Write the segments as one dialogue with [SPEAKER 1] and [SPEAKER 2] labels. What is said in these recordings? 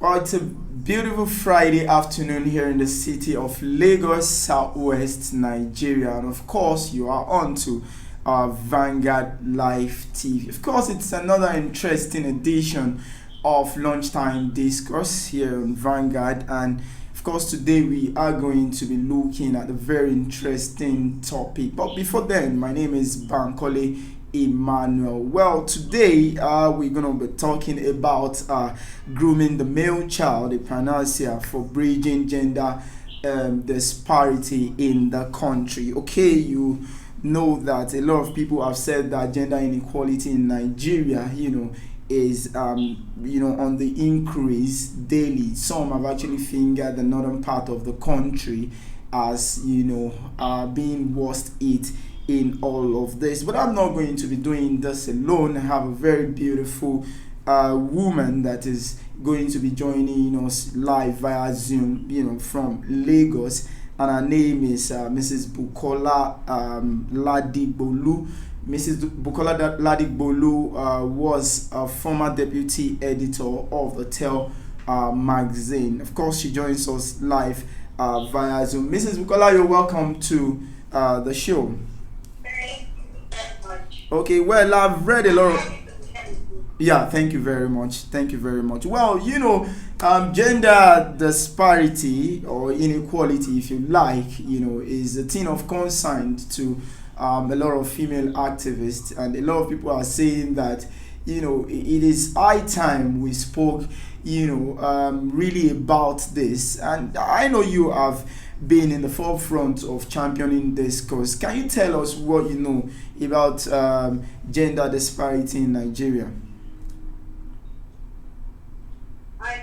[SPEAKER 1] Well, it's a beautiful Friday afternoon here in the city of Lagos, Southwest Nigeria, and of course, you are on to Vanguard Live TV. Of course, it's another interesting edition of Lunchtime Discourse here on Vanguard, and of course, today we are going to be looking at a very interesting topic. But before then, my name is Bankole Emmanuel. Well, today we're going to be talking about grooming the male child, a panacea for bridging gender disparity in the country. Okay, you know that a lot of people have said that gender inequality in Nigeria, is on the increase daily. Some have actually fingered the northern part of the country as being worst hit in all of this. But I'm not going to be doing this alone. I have a very beautiful woman that is going to be joining us live via Zoom, from Lagos, and her name is Mrs. Bukola Ladigbolu. Mrs. Bukola Ladigbolu was a former deputy editor of the Tell magazine. Of course, she joins us live via Zoom. Mrs. Bukola, you're welcome to the show. Okay, well, I've read a lot of. Yeah, thank you very much. Thank you very much. Well, gender disparity or inequality, if you like, is a thing of concern to a lot of female activists, and a lot of people are saying that, it is high time we spoke, really about this. And I know you have been in the forefront of championing this cause. Can you tell us what you know about gender disparity in Nigeria?
[SPEAKER 2] I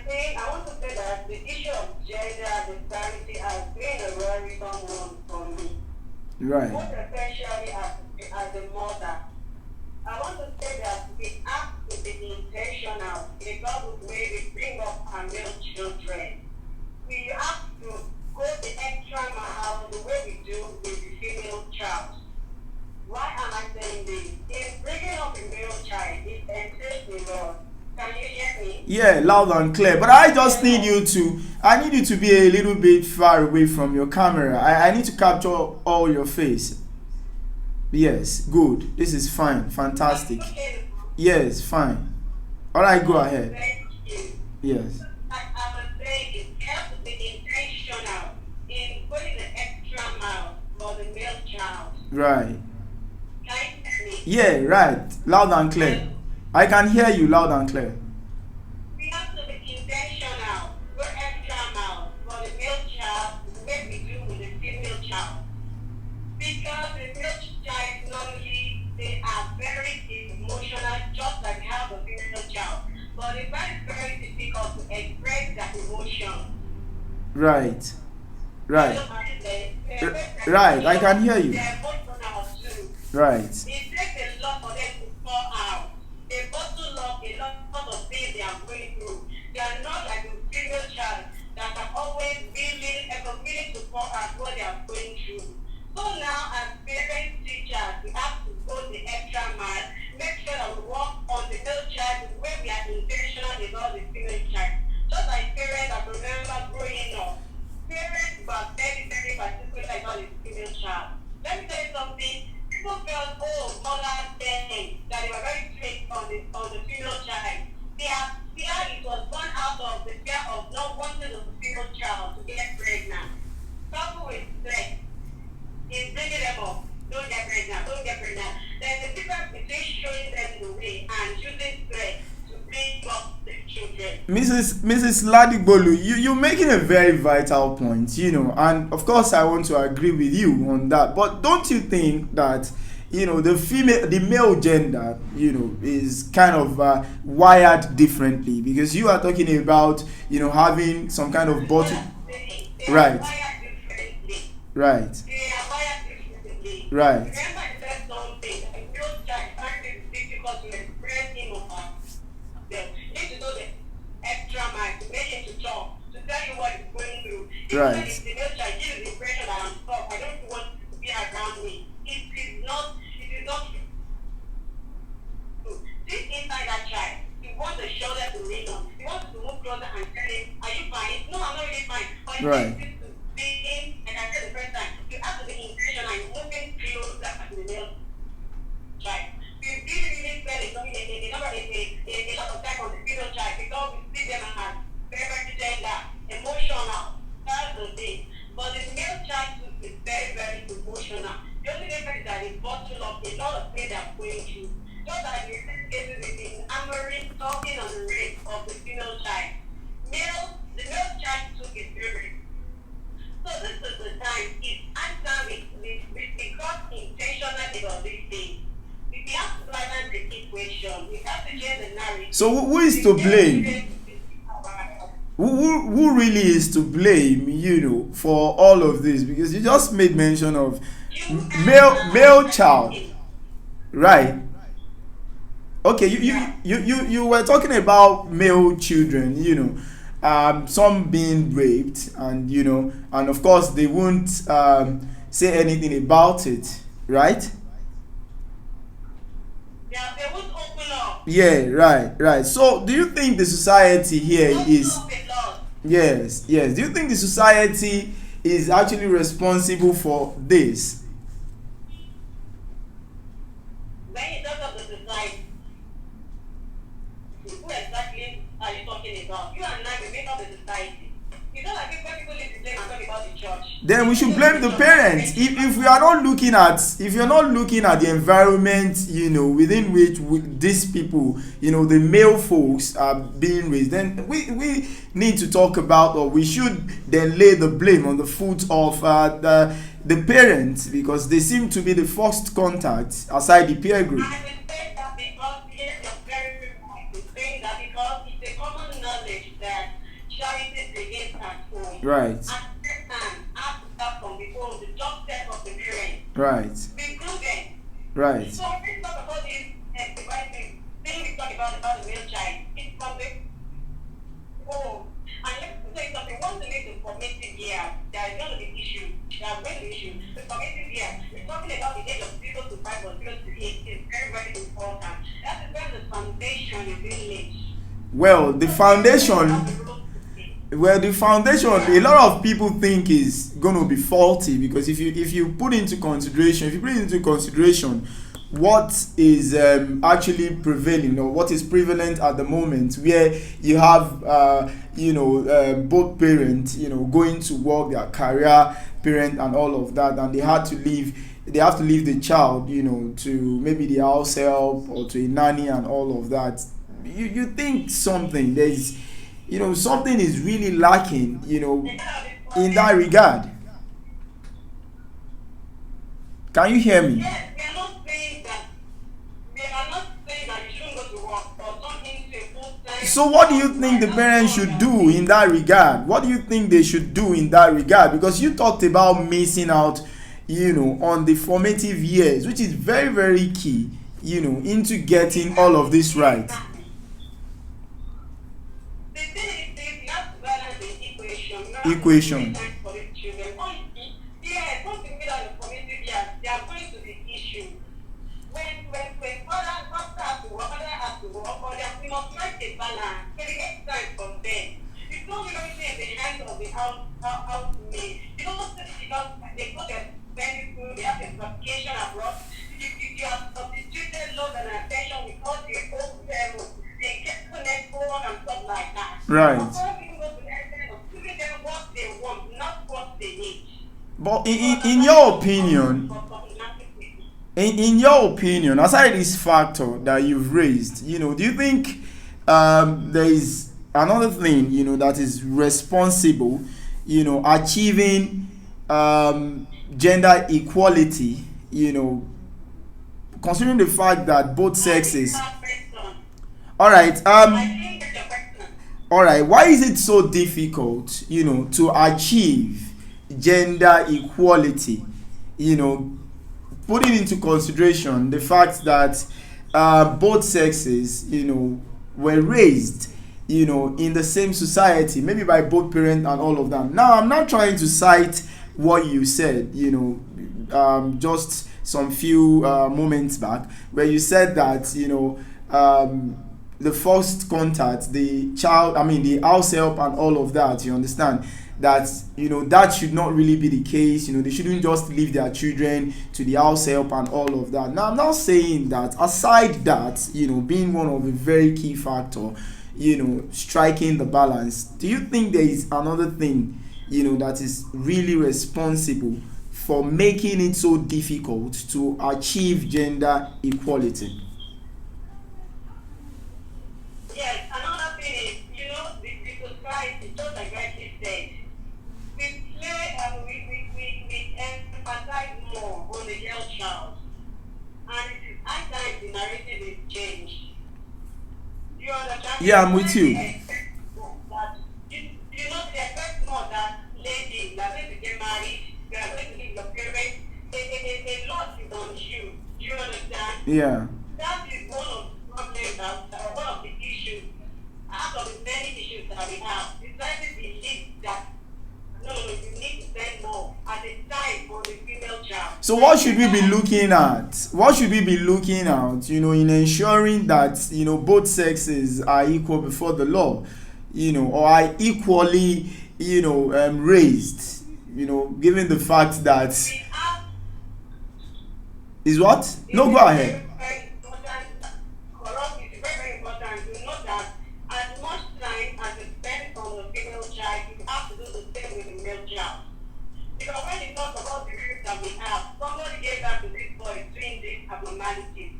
[SPEAKER 2] want to say that the issue of gender disparity has been a very common one for me.
[SPEAKER 1] Right.
[SPEAKER 2] Most especially as a mother. I want to say that we have to be intentional about the way we bring up our male children. We have to go the extra mile the way we do with the female child. Why am I saying this? In bringing up a male child, it entails a lot. Can you hear me?
[SPEAKER 1] Yeah, loud and clear. But I just need you to be a little bit far away from your camera. I need to capture all your face. Yes, good. This is fine. Fantastic. Yes, fine. All right, go ahead.
[SPEAKER 2] Thank you.
[SPEAKER 1] Yes.
[SPEAKER 2] I was saying it has to be intentional in putting the extra mile for the male child.
[SPEAKER 1] Right.
[SPEAKER 2] Can you hear me?
[SPEAKER 1] Yeah, right. Loud and clear. I can hear you loud and clear.
[SPEAKER 2] We have to be intentional, go extra mile for the male child the way we do with the female child. Because the male child normally they are very emotional, just like how the female child. But it's very difficult to express that emotion.
[SPEAKER 1] Right. Right. Right. I can hear you.
[SPEAKER 2] They're emotional too.
[SPEAKER 1] Right.
[SPEAKER 2] It takes a lot for them to pour out. They bottle up a lot of things they are going through. They are not like a female child that are always willing to pour out what they are going through. So now, as parents, teachers, we have to go the extra mile, make sure that we work on the male child the way we are intentional about the female child. Just like parents that remember growing up, parents were very particular about the female child. Let me tell you something. People felt, mothers then that they were very strict on the female child. It was born out of the fear of not wanting the female child to get pregnant. Couple with stress in bringing them up. Don't get pregnant. There's a difference between showing them the way and using stress to bring up the children.
[SPEAKER 1] Mrs. Ladigbolu, you're making a very vital point, and of course I want to agree with you on that. But don't you think that the male gender, is kind of wired differently? Because you are talking about, having some kind of bottle. Right. Right. Right.
[SPEAKER 2] Remember, I said something. A real child finds it difficult to express him or herself. You need to know the extra mile to make him to talk, to tell you what he's going through.
[SPEAKER 1] Right.
[SPEAKER 2] Even if the real child gives the impression that I'm tough, I don't want to be around me. It is not true. This inside that child, he wants the shoulder to lean on. He wants to move closer and tell it
[SPEAKER 1] Right.
[SPEAKER 2] takes you to being, like I said the first time, you have to be intentional and moving closer to the male child. We really spend a lot of time on the female child because we see them as very gender, emotional. That's the thing. But the male child too is very emotional. The only difference is that it's bottle up a lot of things they're going through. Just like in this cases with the armory talking on the rape of the female child. The male child took his spirit. So this is the time. It's answer we got intentional about this thing. We have to balance the equation. We have to change the narrative.
[SPEAKER 1] So who is to blame? Who really is to blame, for all of this? Because you just made mention of male child, right? Okay, you were talking about male children, some being raped, and and of course they won't say anything about it, right?
[SPEAKER 2] Yeah, they won't open up.
[SPEAKER 1] Yeah, right. So do you think the society here is yes. Do you think the society is actually responsible for this?
[SPEAKER 2] When you talk of the society, who exactly are you talking about? You and I will make up the society. You know, like when people live in blame and talk about the church.
[SPEAKER 1] Then we should blame the parents. If we are not looking at, if you're not looking at the environment, within which these people, the male folks are being raised, then we need to talk about, or we should then lay the blame on the foot of the parents, because they seem to be the first contact aside the peer group.
[SPEAKER 2] I will say that because yes, you're very right. We say that because it's a common knowledge that charity begins at home.
[SPEAKER 1] Right.
[SPEAKER 2] And have to start from the home, the job set of the parents.
[SPEAKER 1] Right.
[SPEAKER 2] Be prudent.
[SPEAKER 1] Right.
[SPEAKER 2] So let's talk about this thing we talk about the male child. It's from the home. And let's say something. Once they make the formative year, there is going to be issue. There are going to be issue. The formative year, we're talking about the age of 0 to 5 or 0 to 8 is very important. That is where the foundation is being laid.
[SPEAKER 1] Well, the foundation, a lot of people think is going to be faulty, because if you put into consideration what is actually prevailing, or what is prevalent at the moment, where you have both parents going to work, their career parent and all of that, and they have to leave the child to maybe the house help or to a nanny and all of that. You think something something is really lacking in that regard. Can you hear me?
[SPEAKER 2] Yes, we are not saying that you shouldn't go to work or something to a full-time.
[SPEAKER 1] So what do you think the parents should do in that regard? What do you think they should do in that regard? Because you talked about missing out on the formative years, which is very, very key into getting all of this right.
[SPEAKER 2] The thing is, you have to balance the
[SPEAKER 1] Equation.
[SPEAKER 2] For the children. Yeah, something without the formative years, they are going to be issue. When father has to work, mother has to work, or we must strike a balance. When it gets time from them, it's not really in the hands of the housemaid. You don't say because they go to very school, they have a vacation abroad. You have substituted love and attention because they old them, they get connected and stuff like that.
[SPEAKER 1] Right.
[SPEAKER 2] People go to the extent of giving them what they want, not what they need.
[SPEAKER 1] But in your opinion, in your opinion, aside this factor that you've raised, do you think there is another thing, that is responsible, achieving gender equality, considering the fact that both sexes. All right. All right. Why is it so difficult, to achieve gender equality? Putting into consideration the fact that both sexes, were raised, in the same society, maybe by both parents and all of that. Now, I'm not trying to cite what you said, just some few moments back, where you said that, the first contact, the house help and all of that, you understand, that that should not really be the case. They shouldn't just leave their children to the house help and all of that. Now I'm not saying that, aside that, being one of the very key factor, striking the balance, do you think there is another thing that is really responsible for making it so difficult to achieve gender equality?
[SPEAKER 2] Yes, another thing is, the society, just like I said, we emphasize more on the girl child. And it is high time the narrative is changed. You understand?
[SPEAKER 1] Yeah, I'm with you.
[SPEAKER 2] That they expect more that lady, that when you get married, you are going to leave your parents. A lot is on you. Do you understand?
[SPEAKER 1] Yeah.
[SPEAKER 2] That is one of the problems, one of the issues, out of the many issues that we have. Society believes that no, you need to spend more at the time for the female child.
[SPEAKER 1] So what should we be looking at? What should we be looking at, in ensuring that, both sexes are equal before the law, or are equally, raised, given the fact that is what? No, go ahead.
[SPEAKER 2] Very important, corrupt is very important to know that as much time as you spend on the female child, you have to do the same with the male child. Because when you talk about the group that we have, somebody gave that to this boy doing this abnormalities.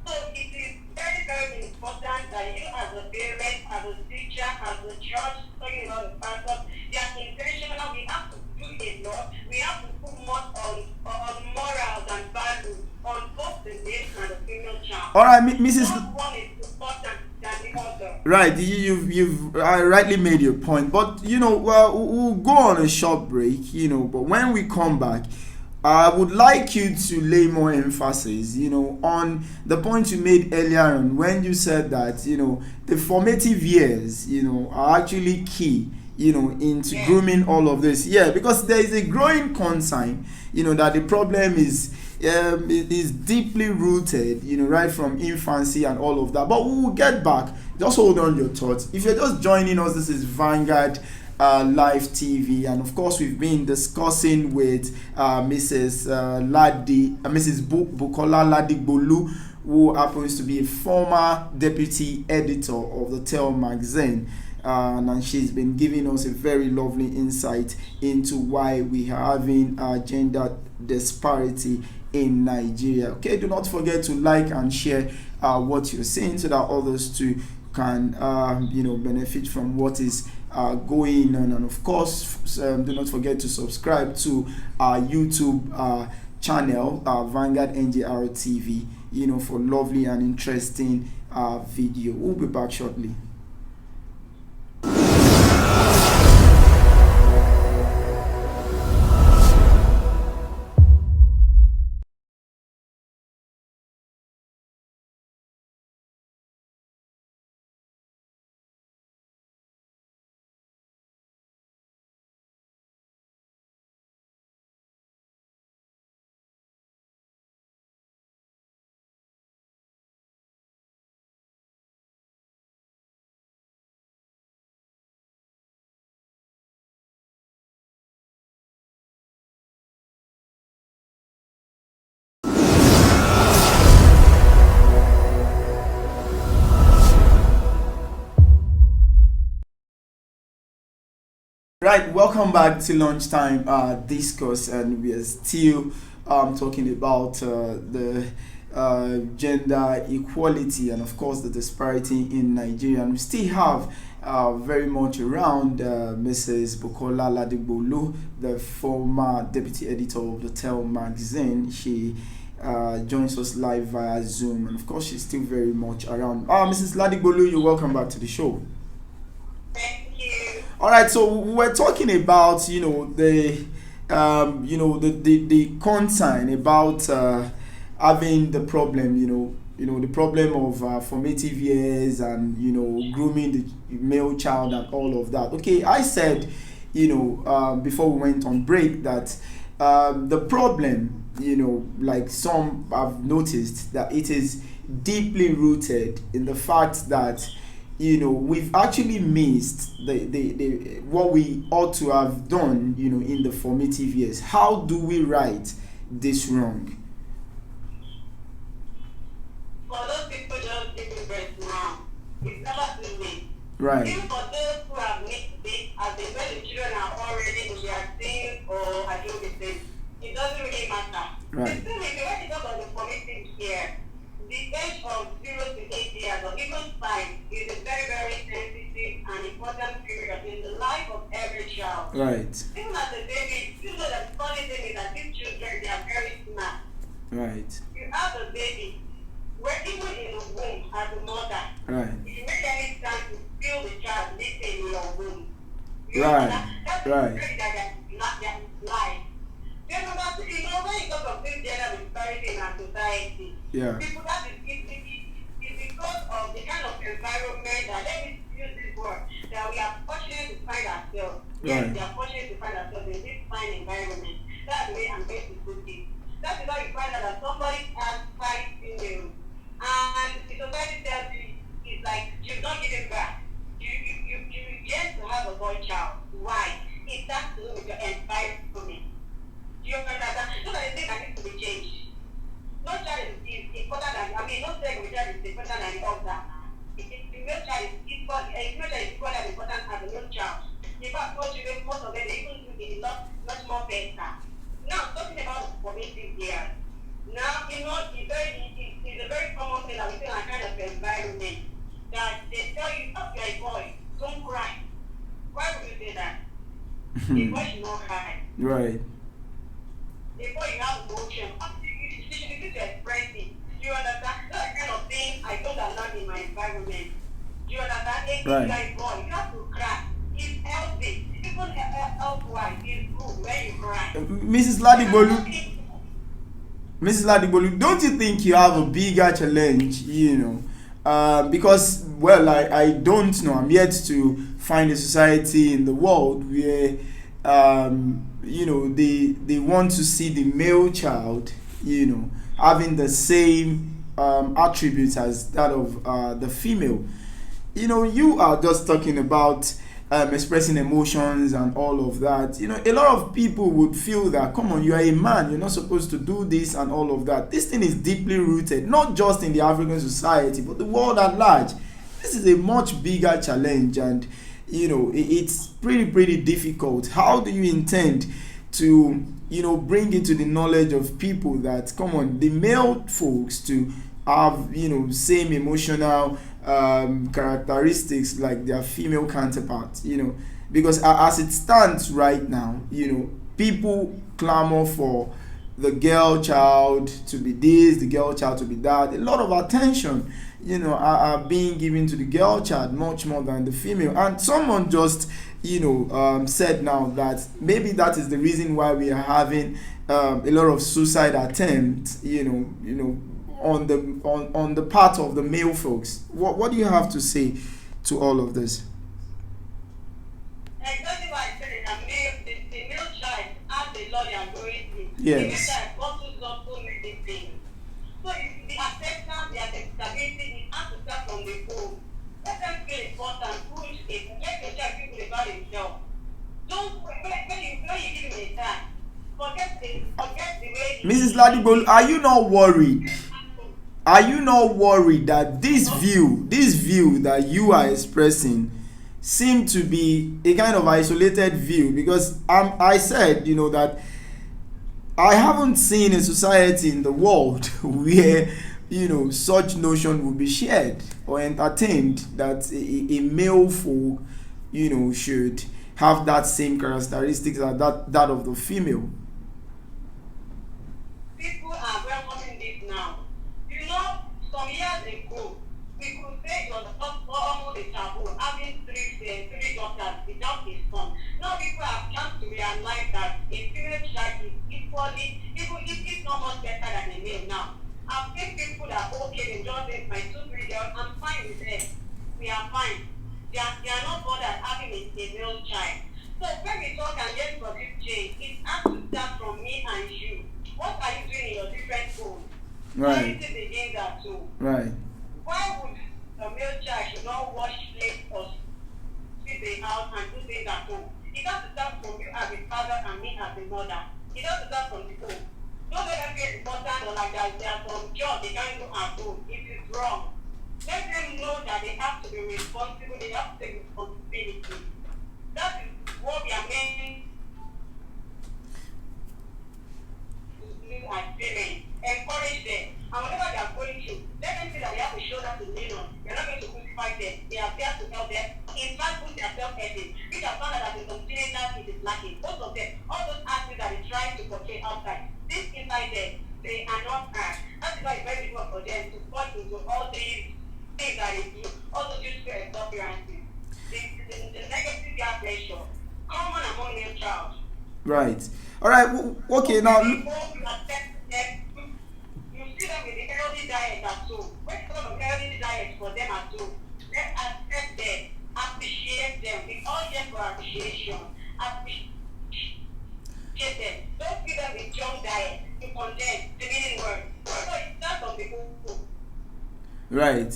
[SPEAKER 2] So it is very, very important that you as a parent, as a teacher, as a church, talking about the pastor, they are intentional. We have to do a lot. We have to put more on morals and values on both the male and the female child.
[SPEAKER 1] All right, Mrs.
[SPEAKER 2] Not one is important than the other.
[SPEAKER 1] Right, you've rightly made your point, but we'll go on a short break, but when we come back, I would like you to lay more emphasis, on the point you made earlier on when you said that, the formative years, are actually key, into grooming all of this. Yeah, because there is a growing concern, that the problem is deeply rooted, right from infancy and all of that. But we will get back. Just hold on your thoughts. If you're just joining us, this is Vanguard Live TV, and of course we've been discussing with Mrs. Bukola Ladigbolu, who happens to be a former deputy editor of the Tell magazine. And she's been giving us a very lovely insight into why we are having gender disparity in Nigeria. Okay, do not forget to like and share what you're saying so that others too can benefit from what is going on. And of course, do not forget to subscribe to our YouTube channel, Vanguard NGR TV, for lovely and interesting video. We'll be back shortly. Right, welcome back to Lunchtime Discourse, and we are still talking about the gender equality and, of course, the disparity in Nigeria. And we still have very much around Mrs. Bukola Ladigbolu, the former deputy editor of the Tell magazine. She joins us live via Zoom, and of course, she's still very much around. Mrs. Ladigbolu, you're welcome back to the show.
[SPEAKER 2] Thank you.
[SPEAKER 1] All right, so we're talking about the concern about having the problem, the problem of formative years and grooming the male child and all of that. Okay, I said before we went on break that the problem, like some have noticed, that it is deeply rooted in the fact that we've actually missed the what we ought to have done, in the formative years. How do we right this wrong?
[SPEAKER 2] For those people just giving birth now, it's never too late.
[SPEAKER 1] Right.
[SPEAKER 2] Even for those who have missed it, as they know the children are already in their teens or adolescents, it doesn't really matter.
[SPEAKER 1] Right.
[SPEAKER 2] Still, if you want to talk about the formative year, the age of 0 to 8 years or even 5 is a very, very sensitive and important period in the life of every child.
[SPEAKER 1] Right.
[SPEAKER 2] Even as a baby, you know that the funny thing is that these children, they are very smart.
[SPEAKER 1] Right.
[SPEAKER 2] You have a baby, where even in the womb as a mother,
[SPEAKER 1] Right.
[SPEAKER 2] if you make any time to feel the child living in your womb, you
[SPEAKER 1] Right.
[SPEAKER 2] That's
[SPEAKER 1] Right.
[SPEAKER 2] the spirit that not their life. When you talk of this gender disparity in our society,
[SPEAKER 1] Yeah.
[SPEAKER 2] people that is because of the kind of environment that, let me use this word, that we are fortunate to find ourselves. Yes,
[SPEAKER 1] Right.
[SPEAKER 2] we are fortunate to find ourselves in this fine environment. That's the way I'm going to put it. That is how you find out that somebody has 5 females. And the society tells you, it's like, you've not given back. You yet to have a boy child. Why? It has to do with your environment. You understand? So that the thing that needs to be changed. No child is important than, no child is important than the other. The male child is equal, equally as important as the male child. In fact, most of them, they even do it much more better. Now, talking about formative years. Now, it's a very common thing that we see in a kind of environment that they tell you, oh, you're a boy, don't cry. Why would you say that? A boy should not cry.
[SPEAKER 1] Right.
[SPEAKER 2] A boy, you have emotion. You should be able to express it. You understand? That kind of thing I don't allow in my environment. You understand? If you're a boy, you have to cry. It's healthy. Even health-wise, it's good when you cry.
[SPEAKER 1] Mrs. Ladibolu, don't you think you have a bigger challenge, because, well, I don't know. I'm yet to find a society in the world where, they want to see the male child, having the same attributes as that of the female. You are just talking about expressing emotions and all of that. A lot of people would feel that, come on, you are a man, you're not supposed to do this and all of that. This thing is deeply rooted, not just in the African society, but the world at large. This is a much bigger challenge, and it's pretty difficult. How do you intend to bring it to the knowledge of people that, come on, the male folks to have same emotional characteristics like their female counterparts, because as it stands right now, people clamor for the girl child to be this, the girl child to be that. A lot of attention are being given to the girl child much more than the female. And someone just said now that maybe that is the reason why we are having a lot of suicide attempts on the part of the male folks. What do you have to say to all of this?
[SPEAKER 2] Exactly what I said. The male child has a lot they are going through.
[SPEAKER 1] Yes.
[SPEAKER 2] The male child also does so many things. So the acceptance, the acceptability, it has to start from the home. Let them feel important, push it, let the child feel about himself. Don't when you give him a time, forget the way.
[SPEAKER 1] Mrs. Ladibolu, are you not worried? Are you not worried that this view that you are expressing seem to be a kind of isolated view? Because I said, that I haven't seen a society in the world where, such notion would be shared or entertained, that a male folk, should have that same characteristics as that of the female.
[SPEAKER 2] People are welcoming this now. Some years ago, we could say it was almost a taboo, having three daughters without a son. Now people have come to realize that a female child is equally, even if not much better than a male now. I've seen people that are okay, they just say, my 2-3 girls, I'm fine with them. We are fine. They are not bothered having a male child. So when we talk and get for this change, it has to start from me and you. What are you doing in your different homes?
[SPEAKER 1] Right.
[SPEAKER 2] Begins that too.
[SPEAKER 1] Right.
[SPEAKER 2] Why would a male child should not wash things at home. It has to start from you as a father and me as a mother. It has to start from the home. Don't let them feel important or like that they are some job they can't do at home. It is wrong. Let them know that they have to be responsible, they have to take responsibility. That is what we are making as parents. Encourage them. And whatever they are going through, let them see that they have a shoulder to lean on. You're not going to crucify them. They are there to help them. In fact, put their self-effort. Which I found out that in some teenagers it is lacking. Both of them, all those actions that they try to portray outside, this inside them, they are not hard. That is why it's very difficult for them to fall into all these things that they do, all those useful experiences. The negative peer pressure, common among male child.
[SPEAKER 1] Right. All right. Okay. Now.
[SPEAKER 2] You see them with the healthy diet at home. When you talk of healthy diet for them at home, let's accept them, appreciate them. We all here for appreciation. Appreciate them. Don't feed them with junk diet, to condemn, the meaning word. So it starts from the home.
[SPEAKER 1] Right.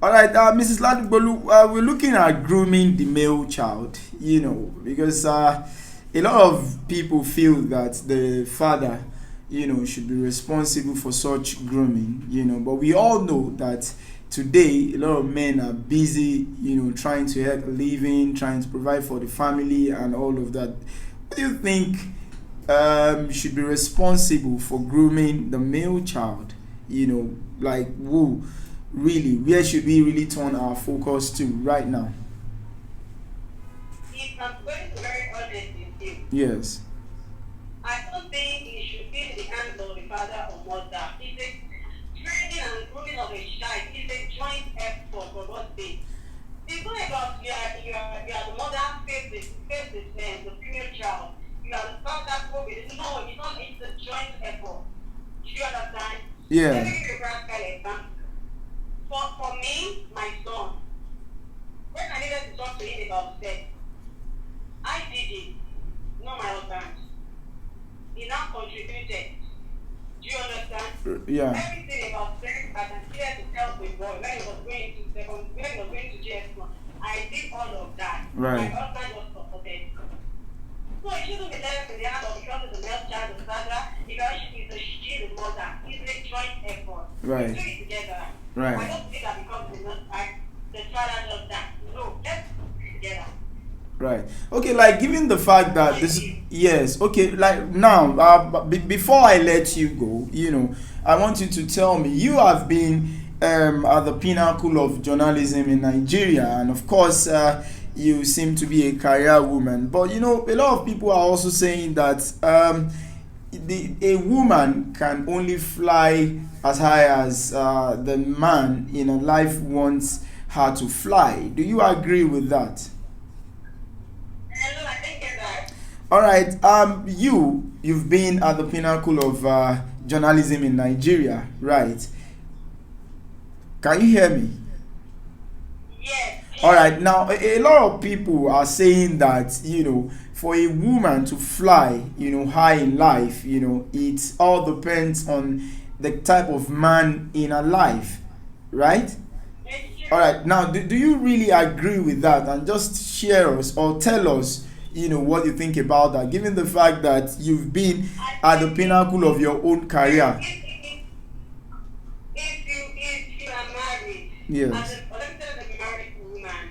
[SPEAKER 1] All right, Mrs. Ladigbolu, we're looking at grooming the male child, because a lot of people feel that the father, should be responsible for such grooming, but we all know that today a lot of men are busy, trying to earn a living, trying to provide for the family and all of that. What do you think should be responsible for grooming the male child? Like who? Really, where should we really turn our focus to right now?
[SPEAKER 2] If I'm going to be very honest with you,
[SPEAKER 1] yes,
[SPEAKER 2] I don't think it should be in the hands of the father or mother. It's a training and grooming of a child. It's a joint effort for God's sake. It's not about you are the mother face the female child. You are the father who will. No, it's not. It's a joint effort. Do you understand?
[SPEAKER 1] Yeah.
[SPEAKER 2] Let me give you a practical example. For me, my son, when I needed to talk to him about sex, I did it, not my husband. He now contributed. Do you understand?
[SPEAKER 1] Yeah.
[SPEAKER 2] Everything about sex, I considered to tell the boy when he was going to GS1. I did all of that.
[SPEAKER 1] Right.
[SPEAKER 2] My husband was supported. So it shouldn't be left in the hands of because it's a male child, the father, because she's the mother. It's a joint effort.
[SPEAKER 1] Right.
[SPEAKER 2] We do it together.
[SPEAKER 1] Right.
[SPEAKER 2] I don't think that because it's not like the father does that. No, let's do it together.
[SPEAKER 1] Right. Okay, like given the fact that this, yes, okay, like now, before I let you go, I want you to tell me, you have been at the pinnacle of journalism in Nigeria, and of course, you seem to be a career woman, but a lot of people are also saying that a woman can only fly as high as the man in a life wants her to fly. Do you agree with that?
[SPEAKER 2] No, I think that.
[SPEAKER 1] All right. You've been at the pinnacle of journalism in Nigeria, right? Can you hear me?
[SPEAKER 2] Yes.
[SPEAKER 1] All right. Now, a lot of people are saying that for a woman to fly, high in life, it all depends on the type of man in her life, right? All right. Now, do you really agree with that? And just share us or tell us, what you think about that, given the fact that you've been at the pinnacle of your own career.
[SPEAKER 2] If you are married,
[SPEAKER 1] Yes.
[SPEAKER 2] as a married woman,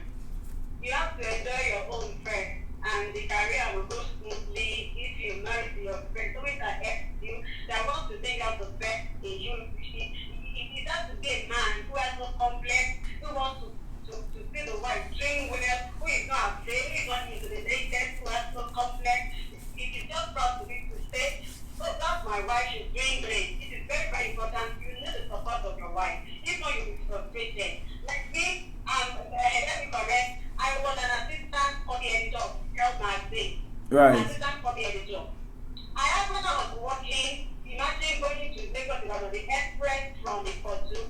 [SPEAKER 2] you have to enjoy your own first, and the career will go smoothly if you marry to your friend. Always that you that wants to think out the best in you. It has to be a man who has no complex, who wants to see the wife doing well, who is not afraid, who is not into the latest, who has no complex. It is just proud to be to say, oh, that's my wife, she's doing great. It is very, very important. You need the support of your wife. If not, you'll be frustrated. Like me, let me correct, I was an assistant copy editor of Health Magazine.
[SPEAKER 1] Right.
[SPEAKER 2] Assistant copy editor. I when I was working, imagine going to Lagos because of the express from the Porto.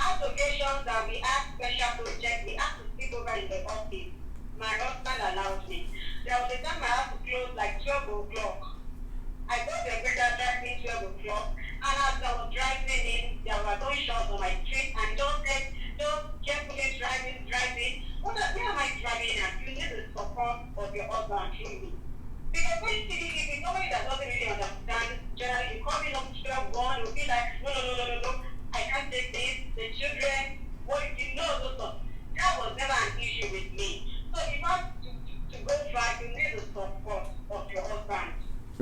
[SPEAKER 2] As occasions that we had special projects, we had to sleep over in the office. My husband allowed me. There was a time I had to close like 12 o'clock. I got the breaker driving 12 o'clock, and as I was driving in, there were no shots on my street, and just said, just carefully driving. Where am I driving at?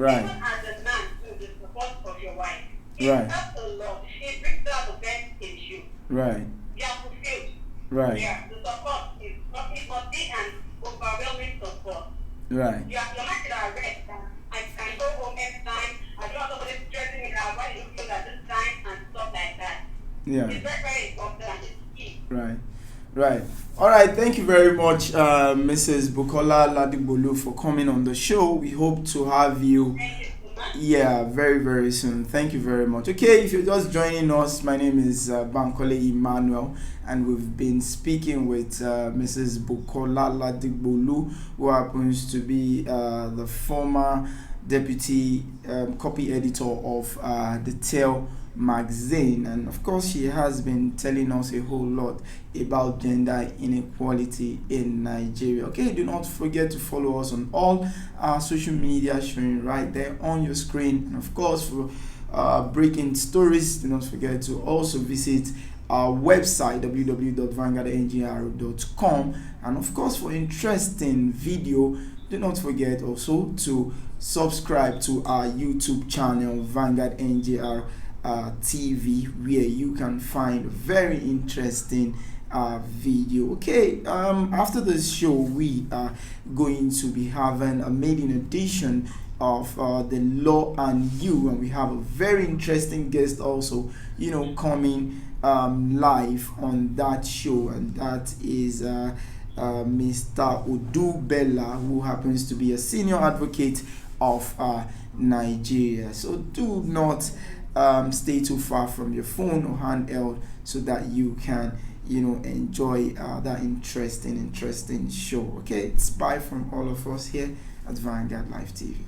[SPEAKER 1] Right.
[SPEAKER 2] Even as a man, to the support of your wife. It
[SPEAKER 1] Right.
[SPEAKER 2] helps a lot. It brings out the best in you.
[SPEAKER 1] Right.
[SPEAKER 2] You are fulfilled.
[SPEAKER 1] Right.
[SPEAKER 2] Yeah, the support is not, it must be an overwhelming support.
[SPEAKER 1] Right.
[SPEAKER 2] Your mind should have rest. I can go home anytime. I don't want somebody stressing me out. Why you feel at this time and stuff like that.
[SPEAKER 1] Yeah.
[SPEAKER 2] It's very, very important. It's key.
[SPEAKER 1] Right. Right. All right. Thank you very much, Mrs. Bukola Ladigbolu, for coming on the show. We hope to have you.
[SPEAKER 2] Thank you so much.
[SPEAKER 1] Yeah, very, very soon. Thank you very much. Okay, if you're just joining us, my name is Bankole Emmanuel, and we've been speaking with Mrs. Bukola Ladigbolu, who happens to be the former deputy copy editor of the Tale magazine, and of course she has been telling us a whole lot about gender inequality in Nigeria. Okay, do not forget to follow us on all our social media showing right there on your screen, and of course for breaking stories, do not forget to also visit our website www.vanguardngr.com, and of course for interesting video, do not forget also to subscribe to our YouTube channel Vanguard NGR TV, where you can find very interesting video. Okay, after this show we are going to be having a maiden edition of the Law and You, and we have a very interesting guest also, coming live on that show, and that is Mr. Odubella, who happens to be a senior advocate of Nigeria. So do not stay too far from your phone or handheld, so that you can enjoy that interesting show. Okay, it's bye from all of us here at Vanguard Live TV.